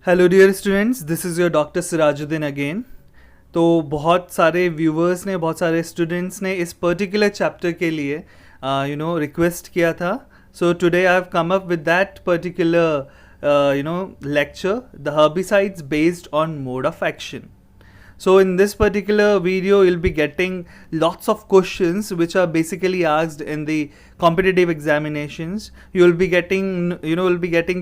Hello dear students, this is your doctor Sirajuddin again. तो बहुत सारे व्यूवर्स ने, बहुत सारे स्टूडेंट्स ने इस पर्टिकुलर चैप्टर के लिए रिक्वेस्ट किया था। So today I have come up with that particular lecture, the herbicides based on mode of action. So in this particular video, you'll be getting lots of questions which are basically asked in the competitive examinations. You'll be getting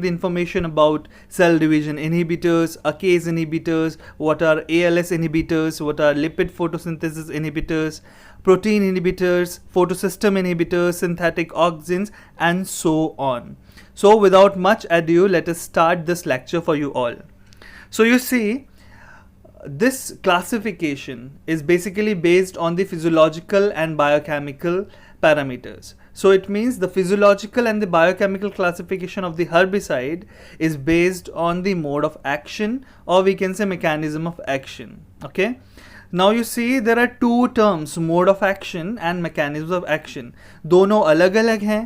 the information about cell division inhibitors, ACEs inhibitors, what are ALS inhibitors, what are lipid photosynthesis inhibitors, protein inhibitors, photosystem inhibitors, synthetic auxins, and so on. So without much ado, let us start this lecture for you all. So you see, this classification is basically based on the physiological and biochemical parameters. So it means the physiological and the biochemical classification of the herbicide is based on the mode of action, or we can say mechanism of action. Okay, now you see there are two terms, mode of action and mechanisms of action. दोनों अलग अलग हैं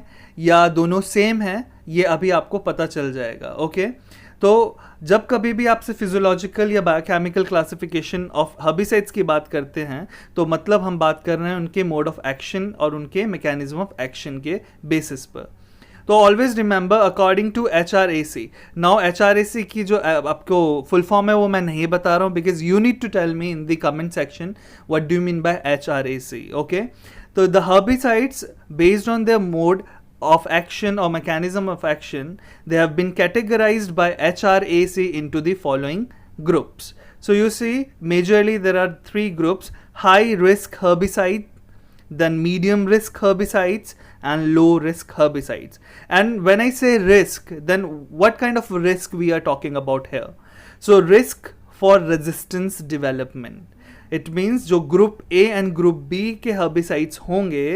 या दोनों same हैं, ये अभी आपको पता चल जाएगा. ओके तो जब कभी भी आपसे फिजियोलॉजिकल या बायोकेमिकल क्लासिफिकेशन ऑफ हर्बिसाइड्स की बात करते हैं तो मतलब हम बात कर रहे हैं उनके मोड ऑफ एक्शन और उनके मैकेनिज्म ऑफ एक्शन के बेसिस पर. तो always remember according to HRAC. Now HRAC की जो आपको फुल फॉर्म है वो मैं नहीं बता रहा हूँ, because you need to tell me in the comment section what do you mean by HRAC. Okay, तो the herbicides based on their mode of action or mechanism of action, they have been categorized by HRAC into the following groups. So you see, majorly there are three groups: high risk herbicide, then medium risk herbicides, and low risk herbicides. And when I say risk, then what kind of risk we are talking about here? So risk for resistance development. It means जो group A and group B के herbicides होंगे,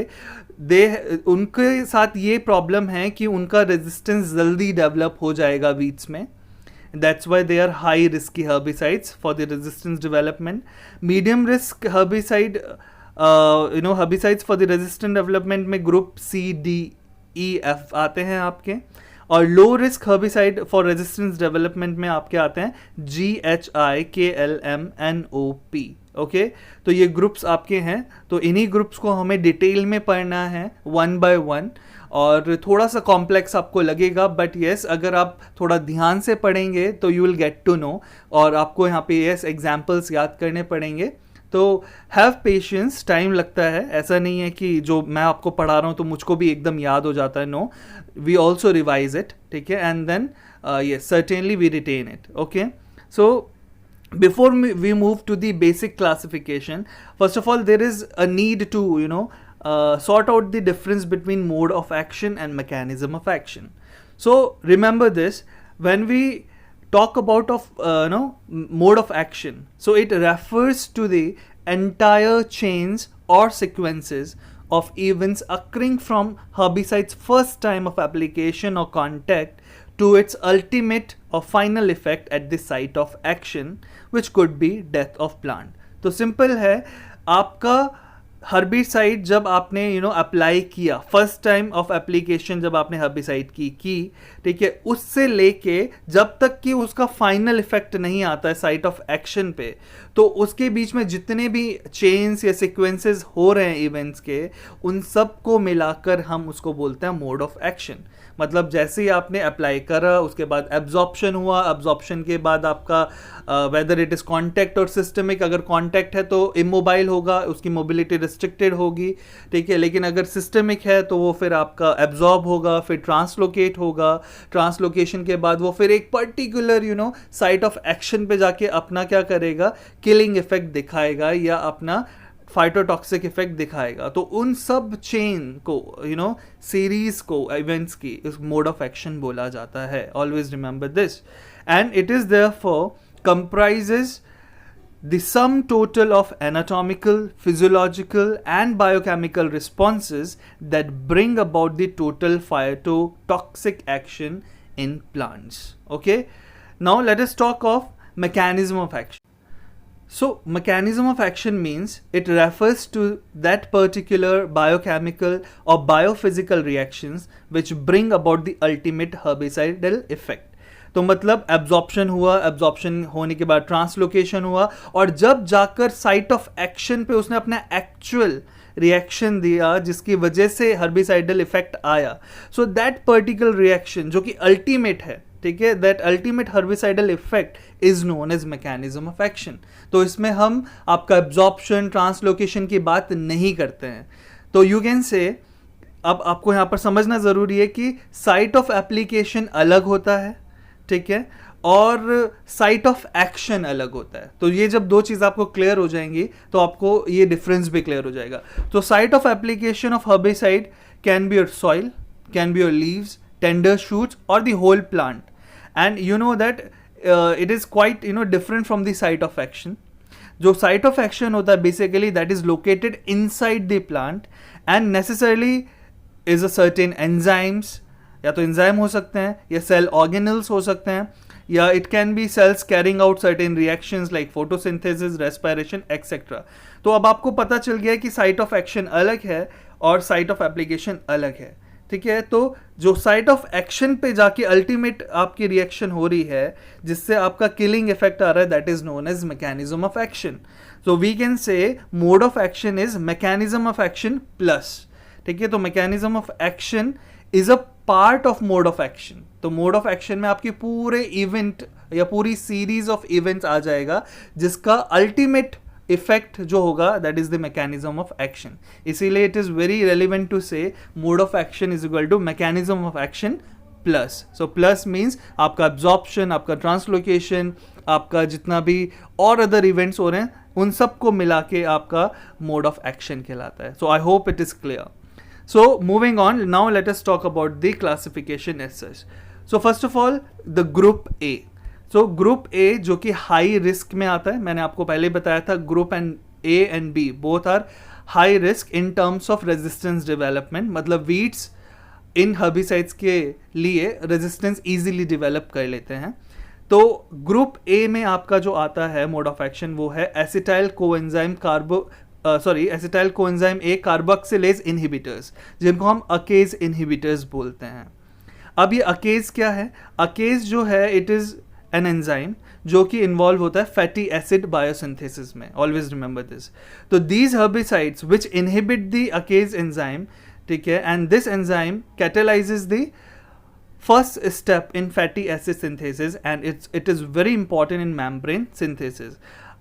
उनके साथ ये problem है कि उनका resistance जल्दी डेवलप हो जाएगा वीड्स में. That's why they are high risky herbicides for the resistance development. Medium risk herbicide herbicides for the resistant development में group C, D, E, F आते हैं आपके. और low risk herbicide for resistance development में आपके आते हैं GHI, KLM, NOP. ओके तो ये ग्रुप्स आपके हैं. तो इन्हीं ग्रुप्स को हमें डिटेल में पढ़ना है वन बाय वन, और थोड़ा सा कॉम्प्लेक्स आपको लगेगा, बट येस अगर आप थोड़ा ध्यान से पढ़ेंगे तो you will get to know. और आपको यहाँ पे येस एग्जाम्पल्स याद करने पड़ेंगे. तो हैव पेशेंस, टाइम लगता है. ऐसा नहीं है कि जो मैं आपको पढ़ा रहा हूँ तो मुझको भी एकदम याद हो जाता है. No, we also revise it. ठीक है, and then yes certainly we retain it. Okay, so before we move to the basic classification, first of all there is a need to sort out the difference between mode of action and mechanism of action. So remember this, when we talk about mode of action, so it refers to the entire chains or sequences of events occurring from herbicide's first time of application or contact to its ultimate or final effect at the site of action, which could be death of plant. तो simple है, आपका herbicide जब आपने apply किया, first time of application जब आपने herbicide की ठीक है, उससे लेके जब तक कि उसका फाइनल इफेक्ट नहीं आता है साइट ऑफ एक्शन पे, तो उसके बीच में जितने भी चेन्स या सीक्वेंसेस हो रहे हैं इवेंट्स के, उन सब को मिलाकर हम उसको बोलते हैं मोड ऑफ एक्शन. मतलब जैसे ही आपने अप्लाई करा, उसके बाद एब्जॉर्प्शन हुआ, एब्जॉर्प्शन के बाद आपका वेदर इट इज़ कॉन्टैक्ट और सिस्टमिक, अगर कॉन्टैक्ट है तो इमोबाइल होगा, उसकी मोबिलिटी रिस्ट्रिक्टेड होगी. ठीक है, लेकिन अगर सिस्टमिक है तो वो फिर आपका एब्जॉर्ब होगा, फिर ट्रांसलोकेट होगा. ट्रांसलोकेशन के बाद वो फिर एक पर्टिकुलर साइट ऑफ एक्शन पे जाके अपना क्या करेगा, किलिंग इफेक्ट दिखाएगा या अपना फाइटोटॉक्सिक इफेक्ट दिखाएगा. तो उन सब चेन को सीरीज को इवेंट्स की इस मोड ऑफ एक्शन बोला जाता है. Always remember this. And it is therefore comprises the sum total of anatomical, physiological and biochemical responses that bring about the total phytotoxic action in plants. Okay, now let us talk of mechanism of action. So mechanism of action means it refers to that particular biochemical or biophysical reactions which bring about the ultimate herbicidal effect. तो मतलब absorption हुआ, absorption होने के बाद translocation हुआ, और जब जाकर साइट ऑफ एक्शन पे उसने अपना एक्चुअल रिएक्शन दिया जिसकी वजह से हर्बिसाइडल इफेक्ट आया, सो दैट पर्टिकुलर रिएक्शन जो कि अल्टीमेट है, ठीक है, that ultimate herbicidal effect is known as mechanism of action. तो इसमें हम आपका एब्जॉर्प्शन ट्रांसलोकेशन की बात नहीं करते हैं। तो यू कैन से, अब आपको यहाँ पर समझना ज़रूरी है कि साइट ऑफ एप्लीकेशन अलग होता है, ठीक है, और साइट ऑफ एक्शन अलग होता है। तो ये जब दो चीज़ आपको क्लियर हो जाएंगी तो आपको ये डिफरेंस भी क्लियर हो जाएगा। तो site of application of herbicide can be your soil, can be your leaves, tender shoots और the whole plant, and you know that it is quite different from the site of action. जो site of action होता है basically that is located inside the plant and necessarily is a certain enzymes, या तो enzyme हो सकते हैं या cell organelles हो सकते हैं, या it can be cells carrying out certain reactions like photosynthesis, respiration etcetera. तो अब आपको पता चल गया कि साइट ऑफ एक्शन अलग है और साइट ऑफ एप्लीकेशन अलग है, ठीक है। तो जो साइट ऑफ एक्शन पे जाके अल्टीमेट आपकी रिएक्शन हो रही है जिससे आपका किलिंग इफेक्ट आ रहा है, that is known as mechanism of action. So we can say mode of action is mechanism of action plus, ठीक है। तो mechanism of action is a part of mode of action. तो mode of action में आपके पूरे event या पूरी series of events आ जाएगा जिसका अल्टीमेट इफेक्ट जो होगा that is the mechanism of action. इसीलिए it is very relevant to say mode of action is equal to mechanism of action plus. So plus means आपका absorption, आपका translocation, आपका जितना भी और अदर इवेंट्स हो रहे हैं उन सबको मिला के आपका मोड ऑफ एक्शन कहलाता है। So I hope it is clear. So moving on, now let us talk about the classification as such. So first of all, the group A. So group A जो कि high risk में आता है, मैंने आपको पहले बताया था group and A and B both are high risk in terms of resistance development, मतलब weeds इन herbicides के लिए resistance easily develop कर लेते हैं। तो ग्रुप A में आपका जो आता है मोड ऑफ एक्शन वो है acetyl coenzyme acetyl coenzyme A carboxylase inhibitors, जिनको हम अकेज इनहिबिटर्स बोलते हैं। अब ये अकेज क्या है? अकेज जो है इट इज एन एंजाइम जो कि इन्वॉल्व होता है फैटी एसिड बायोसिंथेसिस में, ऑलवेज रिमेंबर दिस। तो these herbicides which inhibit the ACCase enzyme, ठीक है, and this enzyme catalyses the first step in fatty acid synthesis and it is very important in membrane synthesis.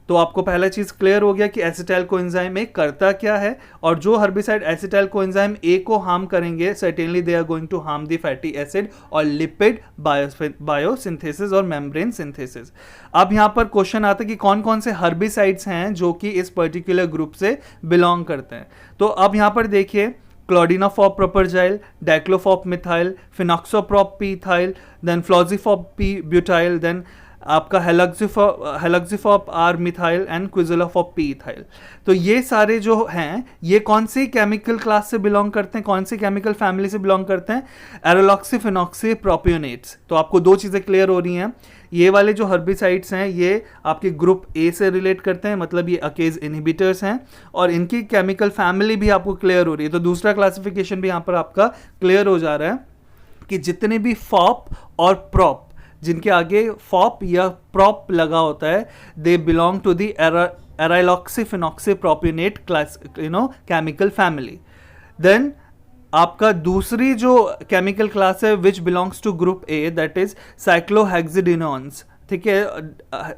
तो आपको पहला चीज clear हो गया कि एसिटाइल कोएंजाइम ए करता क्या है, और जो हर्बिसाइड एसिटाइल कोएंजाइम ए को हार्म करेंगे certainly they are going to harm the fatty acid और लिपिड बायोसिंथेसिस और मेम्ब्रेन सिंथेसिस। अब यहाँ पर क्वेश्चन आता है कि कौन कौन से हर्बिसाइड्स हैं जो कि इस पर्टिकुलर ग्रुप से बिलोंग करते हैं। तो अब यहाँ पर देखिए clodinafop propargyl, diclofop methyl, fenoxaprop P ethyl, then fluazifop P butyl, then आपका haloxyfop R methyl and quizalofop P ethyl. तो ये सारे जो हैं ये कौन सी केमिकल क्लास से बिलोंग करते हैं, कौन सी केमिकल फैमिली से बिलोंग करते हैं? Aryloxy phenoxy propionates. तो आपको दो चीज़ें क्लियर हो रही हैं, ये वाले जो हर्बिसाइड्स हैं ये आपके ग्रुप ए से रिलेट करते हैं, मतलब ये अकेज इनहिबिटर्स हैं, और इनकी केमिकल फैमिली भी आपको क्लियर हो रही है। तो दूसरा क्लासिफिकेशन भी यहाँ पर आपका क्लियर हो जा रहा है कि जितने भी फॉप और प्रॉप, जिनके आगे फॉप या प्रॉप लगा होता है, they belong to the aryloxy phenoxy propionate class chemical family. Then आपका दूसरी जो केमिकल क्लास है which belongs to group A that is cyclohexenones, ठीक है,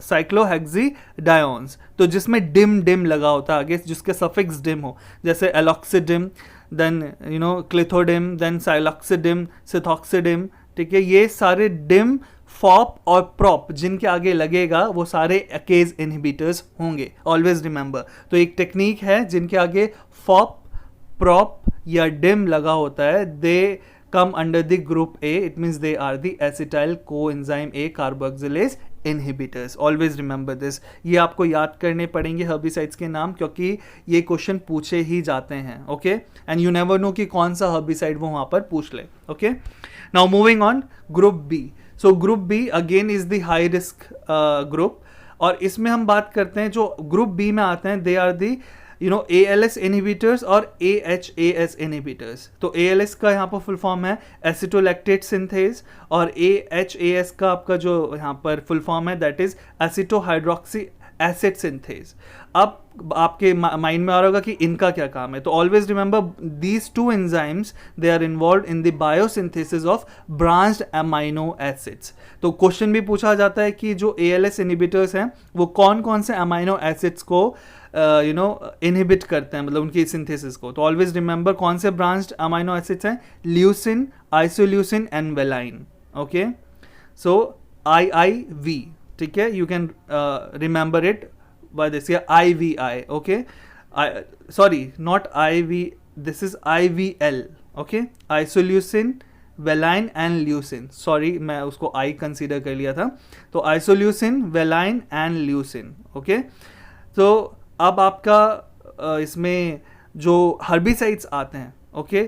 साइक्लोहेक्सिडायोन्स, तो जिसमें डिम लगा होता है आगे, जिसके सफिक्स डिम हो, जैसे एलॉक्सिडिम, देन क्लिथोडिम, देन साइलॉक्सिडिम, सिथॉक्सिडिम, ठीक है। ये सारे डिम, फॉप और प्रॉप जिनके आगे लगेगा वो सारे अकेज इनहिबिटर्स होंगे, ऑलवेज रिमेंबर। तो एक टेक्निक है जिनके आगे फॉप, प्रॉप या डिम लगा होता है, they come under the group A, it means they are the acetyl coenzyme A carboxylase inhibitors, always remember this. ये आपको याद करने पड़ेंगे हर्बिसाइड्स के नाम, क्योंकि ये क्वेश्चन पूछे ही जाते हैं, okay, and you never know कि कौन सा हर्बिसाइड वो वहाँ पर पूछ ले, okay. Now moving on, group B. So group B again is the high risk group, और इसमें हम बात करते हैं जो ग्रुप बी में आते हैं, they are the ALS inhibitors और AHAS इनहिबिटर्स। तो ALS का यहाँ पर फुल फॉर्म है एसिटोलैक्टेट सिंथेज, और AHAS का आपका जो यहाँ पर फुल फॉर्म है दैट इज एसिटोहाइड्रोक्सी एसिड सिंथेज। अब आपके माइंड में आ रहा होगा कि इनका क्या काम है, तो always remember these two enzymes they are involve in the biosynthesis of branched amino acids. तो क्वेश्चन भी पूछा जाता है कि जो ALS इनहिबिटर्स हैं वो कौन कौन से अमाइनो एसिड्स को इनहिबिट करते हैं, मतलब उनकी सिंथेसिस को। तो ऑलवेज रिमेंबर कौन से ब्रांच्ड अमाइनो एसिड्स हैं, leucine, isoleucine and valine. Okay, so IIV, ठीक है, you can remember it by this, yeah, IVI, okay, sorry, not IV, this is IVL, okay, isoleucine, valine and leucine, sorry मैं उसको I consider कर लिया था, तो isoleucine, valine and leucine. Okay, तो अब आपका इसमें जो हर्बिसाइड्स आते हैं, ओके,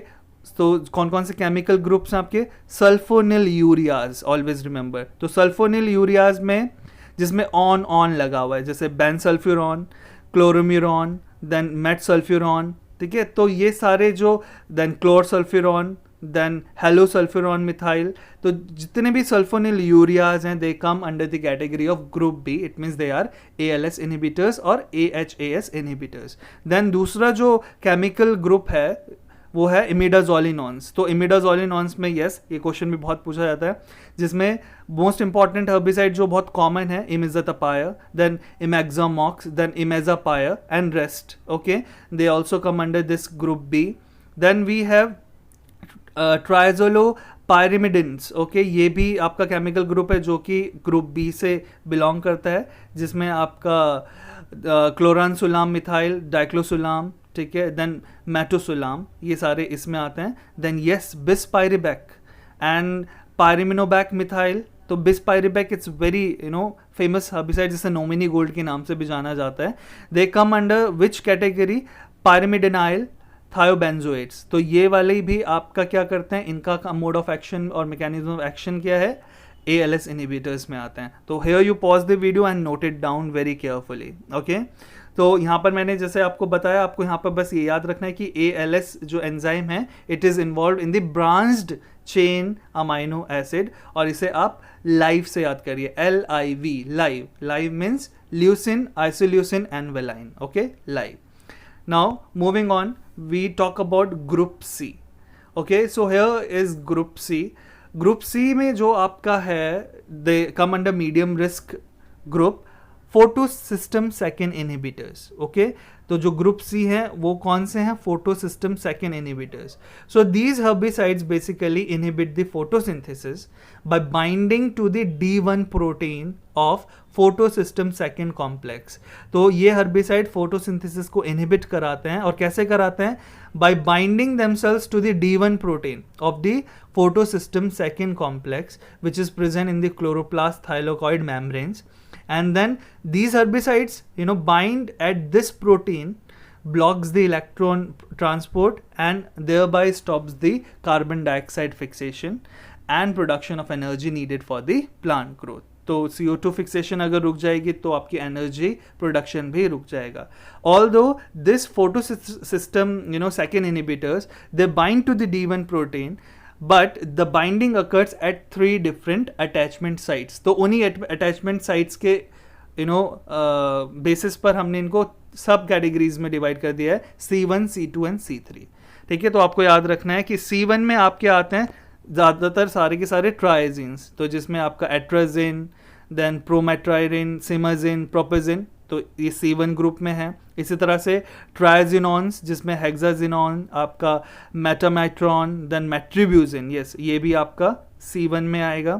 तो कौन कौन से केमिकल ग्रुप्स हैं आपके, सल्फोनिल यूरियाज, ऑलवेज रिमेंबर। तो सल्फोनिल यूरियाज में जिसमें ऑन लगा हुआ है, जैसे बेनसल्फ्यूरॉन, क्लोरोम्यूरॉन, देन मेटसल्फ्यूरॉन, ठीक है, तो ये सारे जो, then chlorsulfuron, then halosulfuron methyl, तो जितने भी सल्फोनिल यूरियाज हैं they come under the category of group B, it means they are ALS inhibitors और AHAS इनहिबिटर्स। देन दूसरा जो केमिकल ग्रुप है वो है इमिडाजोलिनॉन्स। तो इमिडाजोलिनॉन्स में यस, ये क्वेश्चन भी बहुत पूछा जाता है, जिसमें मोस्ट इंपॉर्टेंट हर्बिसाइड जो बहुत कॉमन है, imazethapyr, then imazamox, then imazapyr and rest. Okay, they also come under this group B. Then we have triazolo pyrimidines. Okay, ये भी आपका केमिकल ग्रुप है जो कि ग्रुप बी से बिलोंग करता है, जिसमें आपका क्लोरानसुलाम मिथाइल, डाइक्लोसुलाम, ठीक है, देन मेटोसुलाम, ये सारे इसमें आते हैं। Then yes, bispyribac and pyriminobac methyl. तो bispyribac it's very famous herbicide, जिसे नोमिनी गोल्ड के नाम से भी जाना जाता है। They come under which category, pyrimidinyl thiobenzoates. तो ये वाले भी आपका क्या करते हैं, इनका मोड ऑफ एक्शन और मैकेनिज्म ऑफ एक्शन क्या है, ALS इनहिबिटर्स में आते हैं। तो here you pause the video and note it down very carefully. Okay, तो यहाँ पर मैंने जैसे आपको बताया, आपको यहाँ पर बस ये याद रखना है कि ALS जो एंजाइम है it is involve in the branched chain amino acid, और इसे आप लाइव से याद करिए, LIV, live. Live means leucine, isoleucine and valine. Okay, live. Now moving on, we talk about group C। Okay, so here is group C। Group C में जो आपका है, they come under medium risk group, photosystem second inhibitors. Okay, तो जो group C है वो कौन से हैं, photosystem second inhibitors. So these herbicides basically inhibit the photosynthesis by binding to the D1 protein of photosystem second complex. तो ये herbicide photosynthesis को इनहिबिट कराते हैं, और कैसे कराते हैं, by binding themselves to the D1 protein of the photosystem second complex which is present in the chloroplast thylakoid membranes, and then these herbicides bind at this protein, blocks the electron transport and thereby stops the carbon dioxide fixation and production of energy needed for the plant growth. तो CO2 fixation अगर रुक जाएगी तो आपकी energy production भी रुक जाएगा। Although this photosystem second inhibitors they bind to the D1 protein, but the binding occurs at 3 different attachment sites। तो उन्हीं अटैचमेंट साइट्स के बेसिस पर हमने इनको सब कैटेगरीज में डिवाइड कर दिया है, C1, C2 एंड C3। ठीक है, तो आपको याद रखना है कि C1 में आपके आते हैं ज़्यादातर सारे के सारे ट्राइजीन्स, तो जिसमें आपका एट्राजिन, देन प्रोमेट्राइरिन, सिमाजिन, प्रोपेजिन, तो ये C1 ग्रुप में है। इसी तरह से ट्राइजिनॉन्स जिसमें हेक्साजिनॉन, आपका मेटामेट्रॉन, देन मेट्रीब्यूजिन, यस ये भी आपका C1 में आएगा।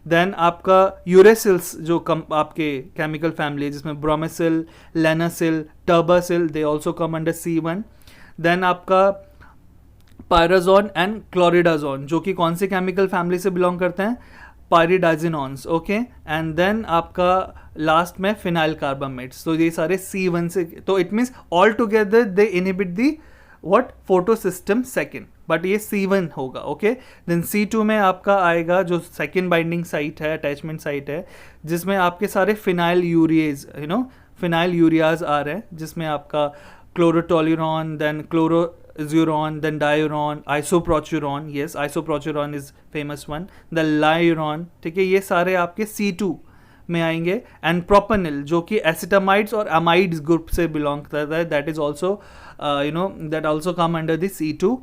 देन आपका यूरेसिल्स जो आपके केमिकल फैमिली है, जिसमें bromacil, lenacil, terbacil, they also come under C1। Then आपका पायराजोन एंड क्लोरिडाजोन जो कि कौन से केमिकल फैमिली से बिलोंग करते हैं, पायरिडाजिनॉन्स। ओके, एंड देन आपका लास्ट में फिनाइल कार्बामेट्स, तो ये सारे C1 से, तो it means all together they inhibit the what, photosystem second, but ये C1 होगा। ओके, देन C2 में आपका आएगा जो सेकेंड बाइंडिंग साइट है, अटैचमेंट साइट है, जिसमें आपके सारे फिनाइल यूरियाज फिनाइल यूरियाज आ रहे हैं, जिसमें आपका chlorotoluene, then chloroazuron, then diuron, isoprochuron, yes isoprochuron is famous one, the lyuron, ठीक है, ये सारे आपके C2 में आएंगे. एंड प्रोपेनिल जो कि एसिटामाइड्स और अमाइड्स ग्रुप से बिलोंग करता है, that is also that also come under the C2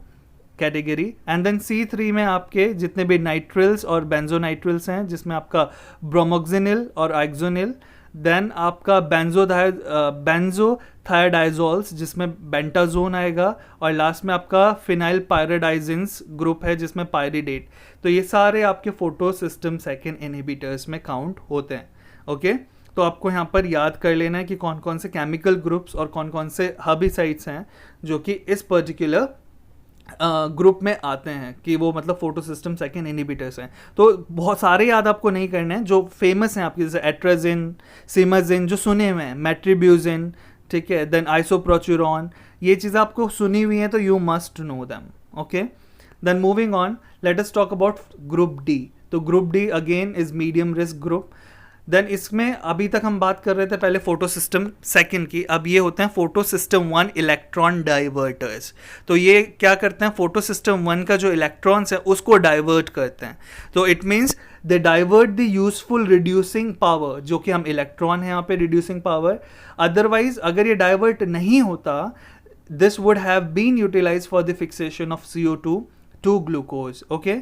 category. And then C3 में आपके जितने भी नाइट्रिल्स और बेंजोनाइट्रिल्स हैं, जिसमें आपका ब्रोमोक्सिनिल और आइक्सोनिल. देन आपका बेंजोथायोडाइजोल्स जिसमें बेंटाजोन आएगा. और लास्ट में आपका फिनाइल पायरिडाइजिन्स ग्रुप है जिसमें पायरिडेट. तो ये सारे आपके फोटो सिस्टम सेकेंड इनहिबिटर्स में काउंट होते हैं. ओके तो आपको यहाँ पर याद कर लेना है कि कौन कौन से केमिकल ग्रुप्स और कौन कौन से हर्बिसाइड्स हैं जो कि इस पर्टिकुलर ग्रुप में आते हैं, कि वो मतलब फोटो सिस्टम सेकेंड इनहिबिटर्स हैं. तो बहुत सारे याद आपको नहीं करने हैं, जो फेमस हैं आपके, जैसे एट्राजिन, सिमाजिन जो सुने हुए हैं, मेट्रीब्यूजिन, ठीक है, देन आइसोप्रोचुरॉन, ये चीज़ें आपको सुनी हुई हैं तो you must know them. Okay then moving on, let us talk about group D. तो group D again is medium risk group. Then इसमें अभी तक हम बात कर रहे थे पहले फोटो सिस्टम सेकेंड की, अब ये होते हैं फोटो सिस्टम 1 इलेक्ट्रॉन डाइवर्टर्स. तो ये क्या करते हैं, फोटो सिस्टम 1 का जो इलेक्ट्रॉन्स है उसको डाइवर्ट करते हैं. तो it means they divert the useful reducing power, जो कि हम इलेक्ट्रॉन है यहाँ पे रिड्यूसिंग पावर. अदरवाइज अगर ये डाइवर्ट नहीं होता, this would have been utilize for the fixation of CO2 to glucose. Okay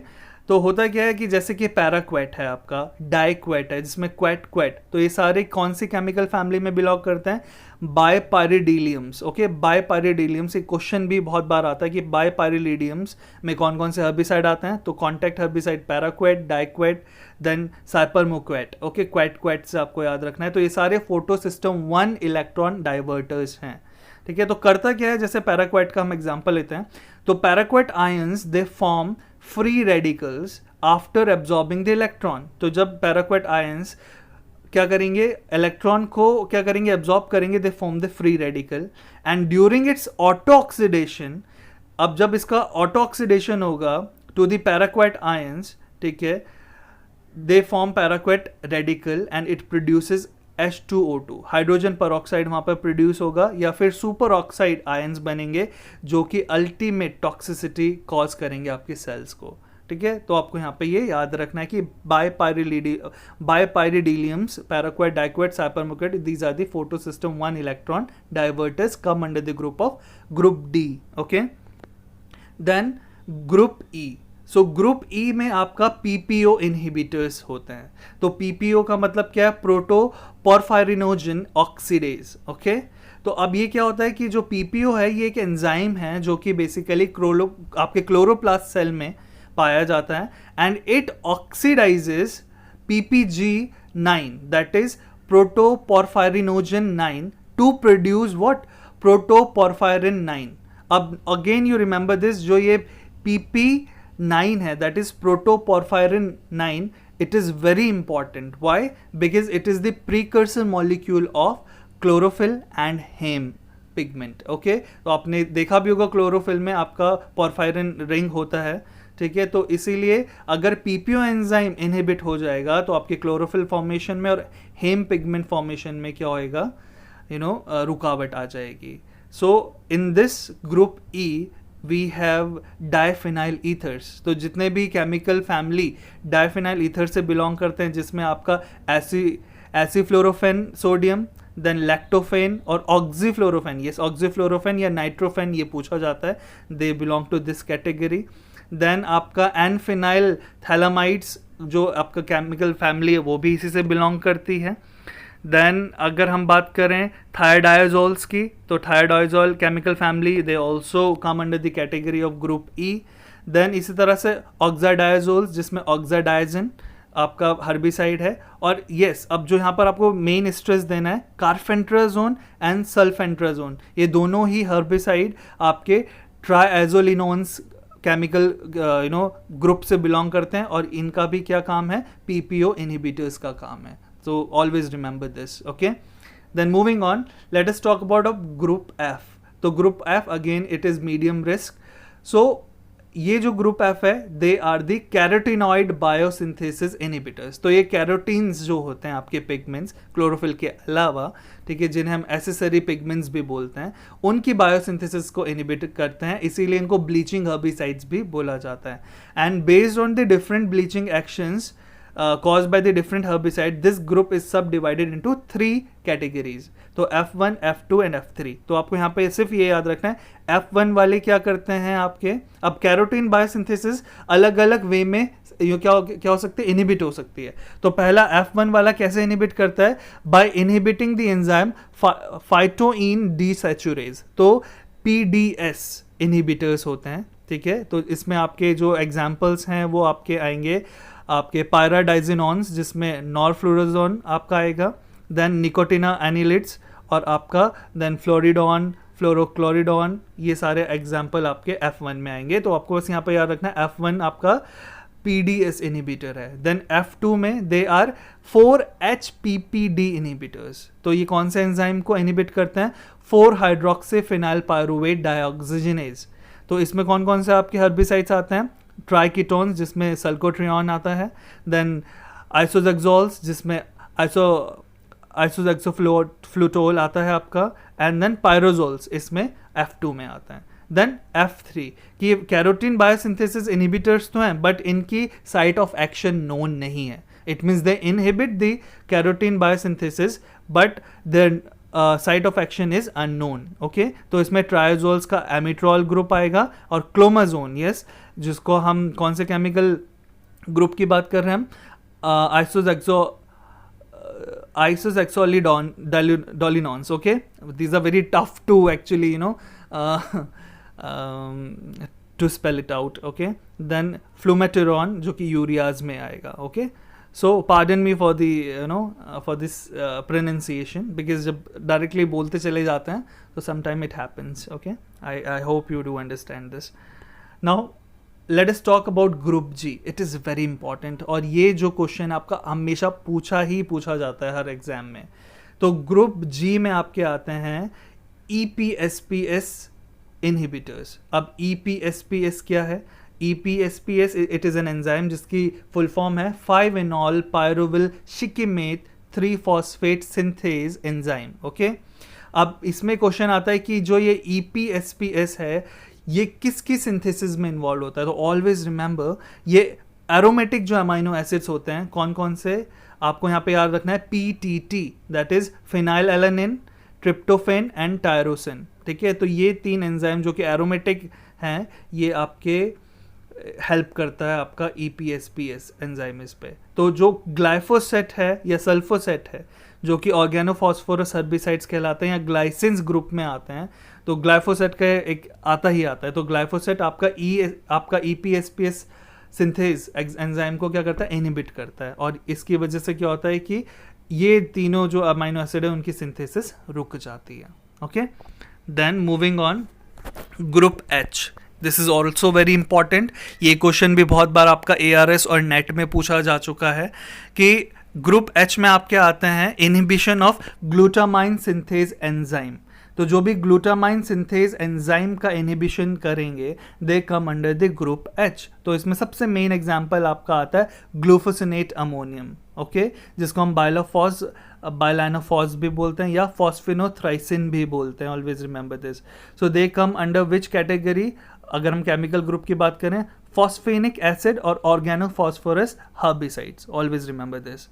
तो होता क्या है कि जैसे कि पैराक्वेट है आपका, डाइक्वेट है जिसमें क्वेट, तो ये सारे कौन सी केमिकल फैमिली में बिलोंग करते हैं, बायपायरिडिलियम्स. ओके बायपायरिडिलियम्स, एक क्वेश्चन भी बहुत बार आता है कि बायपायरिडिलियम्स में कौन कौन से हर्बिसाइड आते हैं. तो contact herbicide paraquat, diquat, then cyperquat. Okay quat से आपको याद रखना है. तो ये सारे फोटो सिस्टम 1 इलेक्ट्रॉन डाइवर्टर्स हैं. ठीक है तो करता क्या है, जैसे पैराक्वेट का हम एग्जांपल लेते हैं. तो parakeet ions they form free radicals after absorbing the electron. तो जब पैराक्वेट आयंस क्या करेंगे, इलेक्ट्रॉन को क्या करेंगे, एब्जॉर्ब करेंगे, they form the free radical. And during its auto oxidation, अब जब इसका ऑटो ऑक्सीडेशन होगा टू द पैराक्वेट आयंस, ठीक है, they form parakeet radical and it produces H2O2, hydrogen peroxide वहाँ पर प्रोड्यूस होगा, या फिर सुपर ऑक्साइड आयंस बनेंगे जो कि अल्टीमेट टॉक्सिसिटी कॉज करेंगे आपके सेल्स को. ठीक है तो आपको यहाँ पे ये याद रखना है कि bipyridyliums, paraquat, diquat, cyperquat, these are the photo system 1 electron diverters come under the group of group D. Okay then group E. So group E में आपका PPO इनहिबिटर्स होते हैं. तो PPO का मतलब क्या है, प्रोटो पोरफायरिनोजन ऑक्सीडेज. ओके तो अब ये क्या होता है कि जो PPO है ये एक एंजाइम है जो कि बेसिकली आपके क्लोरोप्लास्ट सेल में पाया जाता है. And it oxidises PPG9, that is proto porphyrinogen 9 to produce what, proto porphyrin 9. अब अगेन यू रिमेंबर दिस, जो ये PP9 है, that is protoporphyrin 9, it is very important. Why? Because it is the precursor molecule of chlorophyll and heme pigment. Okay? तो आपने देखा भी होगा chlorophyll में आपका पोरफायरिन रिंग होता है. ठीक है तो इसीलिए अगर PPO एंजाइम इनहिबिट हो जाएगा तो आपके क्लोरोफिल फॉर्मेशन में और हेम पिगमेंट फॉर्मेशन में क्या होएगा, रुकावट आ जाएगी. So in this group E we have diphenyl ethers. तो जितने भी केमिकल फैमिली डाइफिनाइल ईथर से बिलोंग करते हैं, जिसमें आपका एसीफ्लोरोफेन सोडियम, देन लैक्टोफेन और ऑक्सीफ्लोरोफेन, यस ऑक्सीफ्लोरोफेन या नाइट्रोफेन ये पूछा जाता है, they belong to this category. Then आपका एनफिनाइल थैलामाइड्स जो आपका केमिकल फैमिली है वो भी इसी से बिलोंग करती है. देन अगर हम बात करें थायोडाइजोल्स की, तो thiadiazole chemical family they also come under the category of group E. Then इसी तरह से ऑक्साडाइजोल्स जिसमें ऑक्साडाइजिन आपका हर्बिसाइड है. और यस अब जो यहाँ पर आपको मेन स्ट्रेस देना है, कार्फेंट्राजोन एंड सल्फेंट्राजोन, ये दोनों ही हर्बिसाइड आपके ट्राइएजोलिनोन्स केमिकल ग्रुप से बिलोंग करते हैं और इनका भी क्या काम है, PPO इनहिबिटर्स का काम है. So always remember this. Okay then moving on, let us talk about group F. तो group F again it is medium risk. So ये जो ग्रुप एफ है they are the carotenoid biosynthesis inhibitors. तो ये carotenes जो होते हैं आपके पिगमेंट्स क्लोरोफिल के अलावा, ठीक है, जिन्हें हम एसेसरी पिगमेंट्स भी बोलते हैं, उनकी बायोसिंथेसिस को इनहिबिट करते हैं, इसीलिए इनको ब्लीचिंग हर्बिसाइड्स भी बोला जाता है। And based on the different bleaching actions caused by the different herbicide, this group is subdivided into 3 categories. तो F1, F2 and F3। तो आपको यहाँ पे सिर्फ ये याद रखना है, F1 वाले क्या करते हैं आपके, अब कैरोटीन बायोसिंथेसिस अलग अलग वे में क्या हो सकती है, इनहिबिट हो सकती है। तो पहला F1 वाला कैसे इनहिबिट करता है, by inhibiting the enzyme phytoene desaturase. तो PDS इनहिबिटर्स होते हैं, ठीक है। तो इसमें आपके जो एग्जाम्पल्स हैं वो आपके आएंगे आपके पायराडाइजिनॉन्स, जिसमें नॉरफ्लुराजोन आपका आएगा, देन निकोटिना एनिलिड्स और आपका देन फ्लोरिडॉन, फ्लोरोक्लोरिडॉन, ये सारे एग्जाम्पल आपके F1 में आएंगे। तो आपको बस यहाँ पे याद रखना है F1 आपका PDS इनहिबिटर है। देन F2 में दे आर 4-HPPD इनहिबिटर्स। तो ये कौन से एंजाइम को इनहिबिट करते हैं, 4-हाइड्रोक्सीफिनाइल पायरुवेट डाइऑक्सीजनेज। तो इसमें कौन कौन से आपके हर्बिसाइड्स आते हैं, ट्राइकीटोन्स जिसमें सल्कोट्रियन आता है, देन आइसोजेक्सोल्स जिसमें आइसोजेक्सोफ्लूटोल आता है आपका, एंड देन पायरोजोल्स इसमें F2 में आता है। देन F3 कि कैरोटीन बायोसिंथेसिस इनहिबिटर्स तो हैं बट इनकी साइट ऑफ एक्शन नोन नहीं है। It means they inhibit the carotene biosynthesis but their site of action is unknown. Okay, तो इसमें ट्रायोजोल्स का एमिट्रॉल ग्रुप आएगा और क्लोमाजोन, यस, जिसको हम कौन से केमिकल ग्रुप की बात कर रहे हैं हम, isoxazolidinones. Okay, these are very tough to actually to spell it out. Okay, then flumeturon जो कि यूरियाज में आएगा। Okay, so pardon me for the for this pronunciation, because जब directly बोलते चले जाते हैं तो sometime it happens. Okay, I hope you do understand this. Now let us talk about group G. It is very important और ये जो question आपका हमेशा पूछा जाता है हर एग्जाम में। तो ग्रुप G में आपके आते हैं EPSPS इनहिबिटर्स। अब EPSPS क्या है, EPSPS it is an enzyme जिसकी फुल फॉर्म है 5-enol pyruvyl shikimate 3-phosphate synthase enzyme. Okay, अब इसमें क्वेश्चन आता है कि जो ये EPSPS है ये किसकी सिंथेसिस में इन्वॉल्व होता है। तो ऑलवेज रिमेंबर ये एरोमेटिक जो अमाइनो एसिड्स होते हैं कौन कौन से आपको यहाँ पे याद रखना है, PTT that is phenyl alanine, tryptophan and tyrosine. ठीक है, तो ये 3 एंजाइम जो कि एरोमेटिक हैं ये आपके हेल्प करता है आपका EPSPS एंजाइम इस पे। तो जो ग्लाइफोसेट है या सल्फोसेट है जो कि ऑर्गेनोफॉस्फोरस हर्बिसाइड्स कहलाते हैं या ग्लाइसिन्स ग्रुप में आते हैं, तो ग्लाइफोसेट का एक आता है। तो ग्लाइफोसेट आपका EPSPS सिंथेज एंजाइम को क्या करता है, इनहिबिट करता है, और इसकी वजह से क्या होता है कि ये तीनों जो अमाइनो एसिड है उनकी सिंथेसिस रुक जाती है। Okay, then moving on, group H, this is also very important. ये क्वेश्चन भी बहुत बार आपका ARS और नेट में पूछा जा चुका है कि ग्रुप H में आपके आते हैं inhibition of glutamine synthase enzyme. तो जो भी ग्लूटामाइन सिंथेज एंजाइम का इनहिबिशन करेंगे they come under the group H। तो इसमें सबसे मेन एग्जांपल आपका आता है ग्लूफोसिनेट अमोनियम, ओके, जिसको हम बाइलानोफॉस भी बोलते हैं या फॉस्फिनोथ्राइसिन भी बोलते हैं। Always remember this. So they come under which category, अगर हम केमिकल ग्रुप की बात करें, फॉस्फेनिक एसिड और organophosphorus herbicides. Always remember this.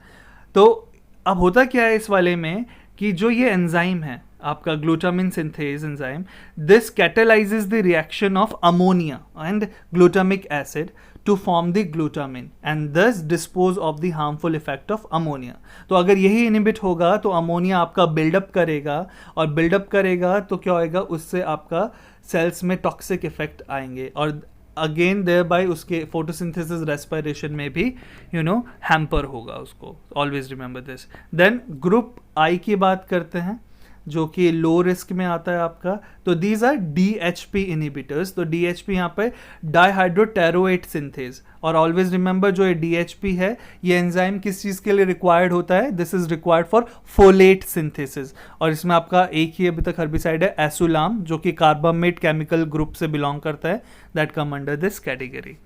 तो अब होता क्या है इस वाले में कि जो ये एंजाइम है आपका glutamine synthase enzyme, this catalyses the reaction of ammonia and glutamic acid to form the glutamine and thus dispose of the harmful effect of ammonia। तो अगर यही इनहिबिट होगा तो अमोनिया आपका बिल्डअप करेगा, और बिल्डअप करेगा तो क्या होएगा, उससे आपका सेल्स में टॉक्सिक इफेक्ट आएंगे और अगेन देयर बाय उसके फोटोसिंथेसिस रेस्पिरेशन में भी हैम्पर होगा उसको। Always remember this. Then group I की बात करते हैं। जो कि लो रिस्क में आता है आपका। तो दीज आर DHP इनिबिटर्स। तो DHP यहाँ पे डाईहाइड्रोटेरोएट सिंथेज, और ऑलवेज रिमेंबर जो ये DHP है ये एंजाइम किस चीज़ के लिए रिक्वायर्ड होता है, this is required for folate synthesis. और इसमें आपका एक ही अभी तक हर्बिसाइड है एसुलाम, जो कि कार्बामेट केमिकल ग्रुप से बिलोंग करता है, that come under this category.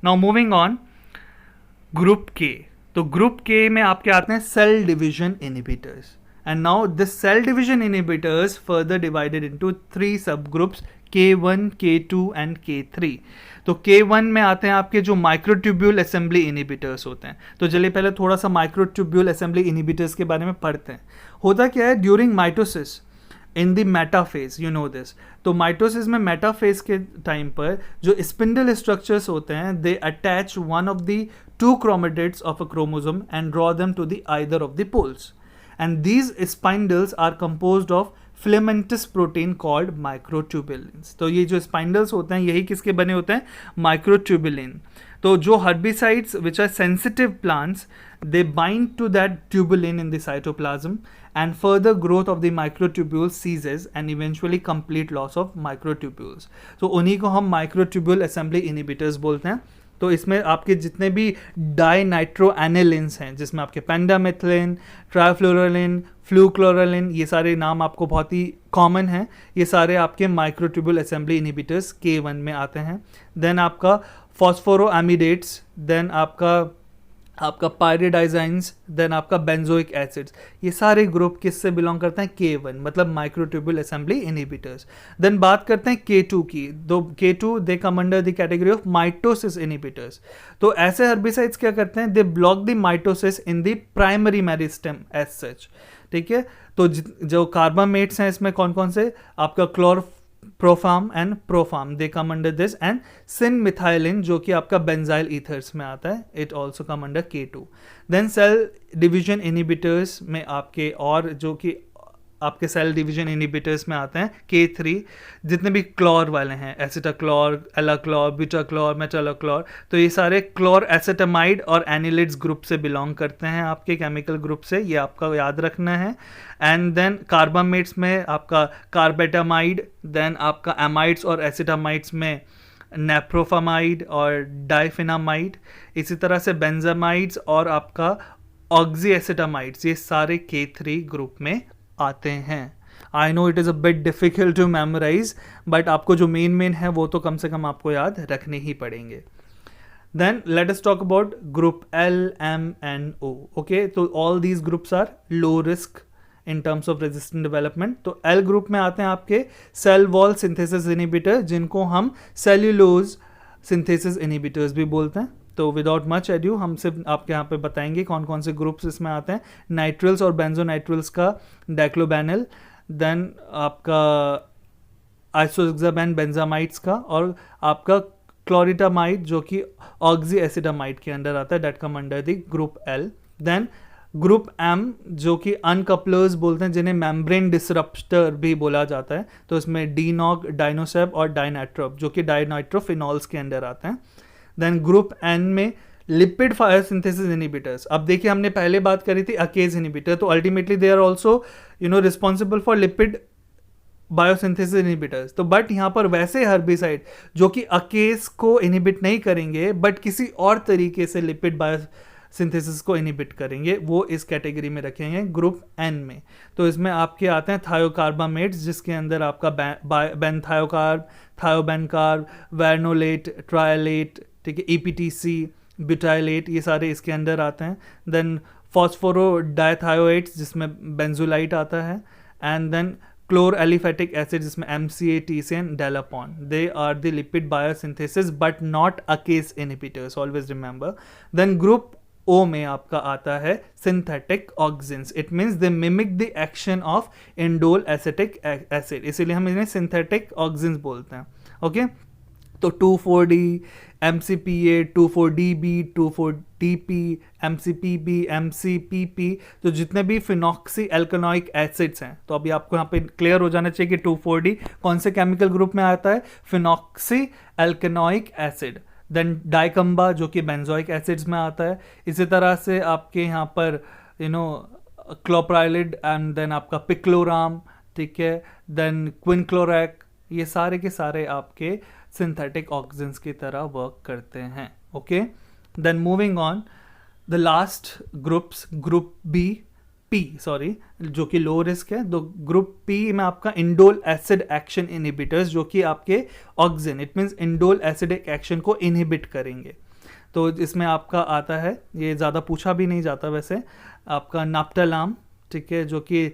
Now moving on, group K. तो ग्रुप के में आपके आते हैं cell division inhibitors, and now this cell division inhibitors further divided into 3 subgroups K1, K2 and K3। तो K1 में आते हैं आपके जो माइक्रोट्यूब्यूल असेंबली इनिबिटर्स होते हैं। तो चलिए पहले थोड़ा सा माइक्रोट्यूब्यूल असेंबली इनिबिटर्स के बारे में पढ़ते हैं। होता क्या है, during mitosis in the metaphase, you know this. तो माइटोसिस में मेटाफेज के टाइम पर जो स्पिंडल स्ट्रक्चर्स होते हैं, they attach one of the 2 chromatids of a chromosome and draw them to the either of the poles, and these spindles are composed of filamentous protein called microtubulins। तो ये जो spindles होते हैं यही किसके बने होते हैं, microtubulin। तो जो herbicides which are sensitive plants, they bind to that tubulin in the cytoplasm and further growth of the microtubules ceases and eventually complete loss of microtubules। तो उन्हीं को हम microtubule assembly inhibitors बोलते हैं। तो इसमें आपके जितने भी डाइनाइट्रोएनिलिन्स हैं, जिसमें आपके पेंडामेथिलिन, ट्राइफ्लोरालिन, फ्लूक्लोरालिन, ये सारे नाम आपको बहुत ही कॉमन हैं, ये सारे आपके माइक्रोट्यूब्यूल असेंबली इनिबिटर्स K1 में आते हैं। देन आपका फॉस्फोरोएमिडेट्स, देन आपका पायरिडाइजाइंस, देन आपका बेंजोइक एसिड्स, ये सारे ग्रुप किससे बिलोंग करते हैं, K1, मतलब माइक्रोट्यूब्यूल असेंबली इनिबिटर्स। देन बात करते हैं K2 की। दो K2 they come under the category of mitosis inhibitors. तो ऐसे हर्बिसाइड्स क्या करते हैं, they block the mitosis in the primary meristem as such. ठीक है, तो जो कार्बामेट्स हैं इसमें कौन कौन से, आपका chlorpropham and propham, they come under this, and cinmethylin जो कि आपका बेंजाइल ईथर्स में आता है, it also come under K2। Then cell division inhibitors में आपके, और जो कि आपके सेल डिवीजन इनिबिटर्स में आते हैं K3, जितने भी क्लोर वाले हैं, एसिटाक्लोर, एलाक्लोर, बीटाक्लोर, मेटालोक्लोर, तो ये सारे क्लोर एसेटामाइड और एनिलिड्स ग्रुप से बिलोंग करते हैं आपके केमिकल ग्रुप से, ये आपका याद रखना है। एंड देन कार्बामेट्स में आपका कार्बेटामाइड, देन आपका एमाइड्स और एसिटामाइड्स में नेप्रोफामाइड और डाइफिनामाइड, इसी तरह से बेंजामाइड्स और आपका ऑक्सीएसिटामाइड्स, ये सारे K3 ग्रुप में आते हैं। I know it is a bit difficult to memorize, but आपको जो मेन है वो तो कम से कम आपको याद रखने ही पड़ेंगे। Then let us talk about group L, M, N, O। Okay, तो all these groups are low risk in terms of resistant development. तो L ग्रुप में आते हैं आपके सेल वॉल सिंथेसिस इनिबिटर, जिनको हम सेल्यूलोज सिंथेसिस इनिबिटर्स भी बोलते हैं। तो विदाउट मच एड्यू हम सिर्फ आपके यहाँ पे बताएंगे कौन कौन से ग्रुप्स इसमें आते हैं। नाइट्रल्स और बेंजोनाइट्रल्स का डाइक्लोबेनिल, देन आपका आइसोएक्साबेन बेंजामाइड्स का, और आपका क्लोरिटामाइड जो कि ऑक्सी एसिडामाइड के अंडर आता है, that come under the group L। Then group M जो कि अनकपलर्स बोलते हैं, जिन्हें मेम्ब्रेन डिसरप्टर भी बोला जाता है। तो इसमें डीनॉग, डाइनोसेब और डाइनाइट्रोप जो कि डाइनाइट्रोफिनॉल्स के अंडर आते हैं। देन ग्रुप N में लिपिड बायोसिंथेसिस इनिबिटर्स। अब देखिए हमने पहले बात करी थी अकेज इनिबिटर, तो ultimately they are also responsible for lipid biosynthesis inhibitors. तो बट यहाँ पर वैसे हर्बिसाइड जो कि अकेज को इनिबिट नहीं करेंगे बट किसी और तरीके से लिपिड बायोसिंथेसिस को इनिबिट करेंगे, वो इस कैटेगरी में रखेंगे ग्रुप N में। तो इसमें आपके आते हैं थायोकार्बामेट्स, जिसके अंदर आपका बेनथायोकार्ब, थायोबेनकार्ब, वेरनोलेट, ट्रायलेट, ठीक है, EPTC, ब्यूटाइलेट, ये सारे इसके अंदर आते हैं। देन फॉस्फोरोडाइथायोएट्स जिसमें बेंजोलाइट आता है, and then chlor aliphatic acid जिसमें MCA, TCN, dalapon, they are the lipid biosynthesis but not ACCase inhibitors, always remember. Then group O में आपका आता है synthetic auxins, it means they mimic the action of indole acetic acid, इसीलिए हम इन्हें synthetic auxins बोलते हैं। Okay, तो 2,4-D, MCPA, 2,4-DB, 2,4-DP, MCPB, MCPP, तो जितने भी फिनॉक्सी एल्केनोइक एसिड्स हैं, तो अभी आपको यहाँ पे क्लियर हो जाना चाहिए कि 2,4-D कौन से केमिकल ग्रुप में आता है, फिनॉक्सी एल्केनोइक एसिड। देन डाइकम्बा जो कि बेंजोइक एसिड्स में आता है। इसी तरह से आपके यहाँ पर क्लोप्राइलिड, एंड देन आपका पिक्लोराम, ठीक है, देन क्विनक्लोरैक, ये सारे के सारे आपके सिंथेटिक ऑक्सीजन्स की तरह वर्क करते हैं. Okay, then moving on, the last groups, group B P sorry, जो कि लो रिस्क है. तो ग्रुप पी में आपका इंडोल एसिड एक्शन इनहिबिटर्स, जो कि आपके oxygen, it means indole acidic action को इनहिबिट करेंगे. तो इसमें आपका आता है, ये ज़्यादा पूछा भी नहीं जाता वैसे, आपका नाप्टालाम, ठीक है, जो कि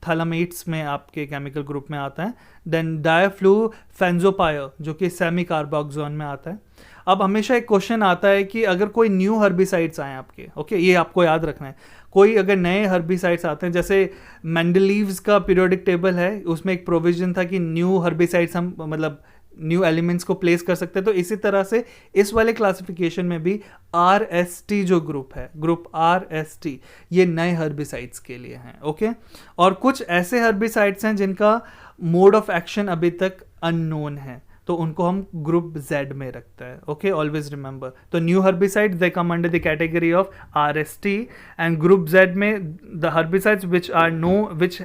थैलामेट्स में आपके केमिकल ग्रुप में आता है. देन डायफ्लूफेंजोपायर, जो कि सेमी कार्बोक्सोन में आता है. अब हमेशा एक क्वेश्चन आता है कि अगर कोई न्यू हर्बिसाइड्स आए आपके, ओके, ये आपको याद रखना है, कोई अगर नए हर्बिसाइड्स आते हैं, जैसे मेंडलीव्स का पीरियोडिक टेबल है, उसमें एक प्रोविजन था कि न्यू हर्बिसाइड्स हम मतलब न्यू एलिमेंट्स को प्लेस कर सकते हैं. तो इसी तरह से इस वाले क्लासिफिकेशन में भी RST जो ग्रुप है, ग्रुप RST, ये नए हर्बिसाइड्स के लिए हैं. ओके, और कुछ ऐसे हर्बिसाइड्स हैं जिनका मोड ऑफ एक्शन अभी तक अननोन है, तो उनको हम ग्रुप Z में रखते हैं. Okay, always remember. तो new herbicides they come under the category of RST, and group Z में the herbicides which are which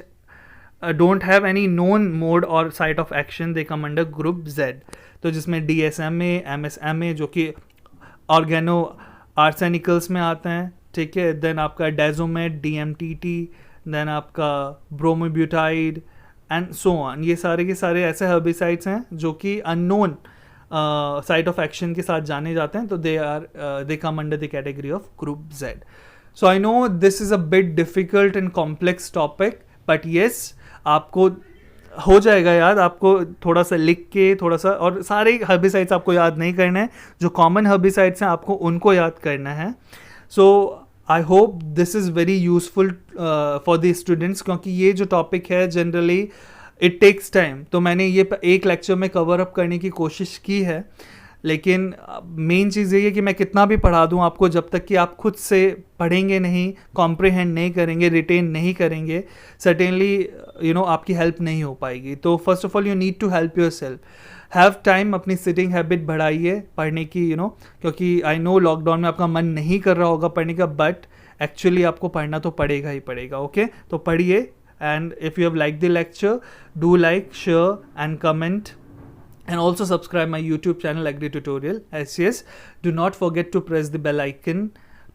don't have any known mode or site of action, they come under group Z. तो जिसमें DSMA, MSMA, जो कि oregano आर्सेनिकल्स में आते हैं, ठीक है. देन आपका डायजोमेट, DMTT, देन आपका ब्रोमोब्यूटाइड एंड सो ऑन. ये सारे के सारे ऐसे हर्बिसाइड्स हैं जो कि अननोन साइट ऑफ एक्शन के साथ जाने जाते हैं, तो they come under the category of group Z. So I know this is a bit difficult and complex topic, but yes, आपको हो जाएगा याद. आपको थोड़ा सा लिख के, थोड़ा सा, और सारे हर्बिसाइड्स आपको याद नहीं करना है, जो कॉमन हर्बिसाइड्स हैं आपको उनको याद करना है. So I hope this is very useful for the students, क्योंकि ये जो टॉपिक है जनरली इट टेक्स टाइम. तो मैंने ये एक लेक्चर में कवर अप करने की कोशिश की है, लेकिन मेन चीज़ ये है कि मैं कितना भी पढ़ा दूं आपको, जब तक कि आप खुद से पढ़ेंगे नहीं, कॉम्प्रिहेंड नहीं करेंगे, रिटेन नहीं करेंगे, सर्टेनली आपकी हेल्प नहीं हो पाएगी. तो first of all you need to help yourself. Have time, अपनी सिटिंग हैबिट बढ़ाइए पढ़ने की, क्योंकि आई नो लॉकडाउन में आपका मन नहीं कर रहा होगा पढ़ने का, बट एक्चुअली आपको पढ़ना तो पड़ेगा ही पड़ेगा. ओके, तो पढ़िए. And if you have like the lecture, do like, share and comment. And also subscribe my YouTube channel Agri Tutorial SCS. Do not forget to press the bell icon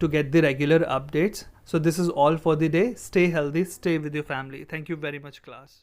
to get the regular updates. So this is all for the day. Stay healthy, stay with your family. Thank you very much, class.